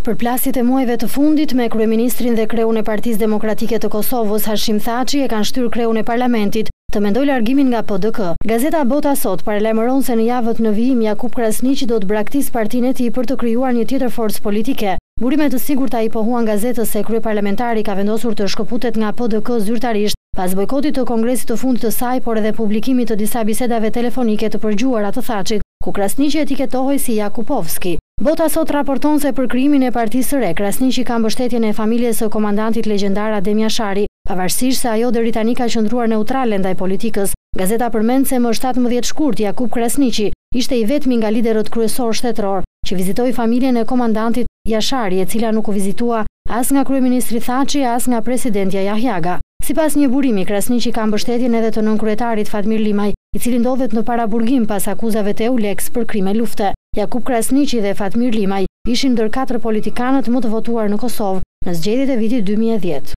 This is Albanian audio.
Përplasjet e muajve të fundit me kryeministrin dhe kreun e Partisë Demokratike të Kosovës Hashim Thaçi e kanë shtyrë kreun e parlamentit të mendoj largimin nga PDK. Gazeta Bota sot paralajmëron se në javët në vijim Jakub Krasniqi do të braktisë partinë e tij për të krijuar një tjetër forcë politike. Burime të sigurta i pohuan gazetës se kryeparlamentari ka vendosur të shkëputet nga PDK zyrtarisht pas bojkotit të kongresit të fundit të saj, por edhe publikimit të disa bisedave telefonike të përgjuara të Thaçit, ku Krasniqi etiketohej si Jakupovski. Bota sot raporton se për krijimin e partisë së re, Krasniqi ka mbështetjen e familjes së komandantit legjendar Adem Jashari, pavarësisht se ajo deri tani ka qëndruar neutrale ndaj politikës. Gazeta përmend se më 17 shkurt Jakub Krasniqi ishte i vetmi nga liderët kryesor shtetëror që vizitoi familjen e komandantit Jashari, e cila nuk u vizitua as nga kryeministri Thaçi, as nga presidentja Jahjaga. Sipas një burimi, Krasniqi ka mbështetjen edhe të nënkryetarit Fatmir Limaj, i cili ndodhet në paraburgim pas akuzave të EULEX për krime lufte. Jakub Krasniqi dhe Fatmir Limaj ishin ndër 4 politikanët më të votuar në Kosovë në zgjedhjet e vitit 2010.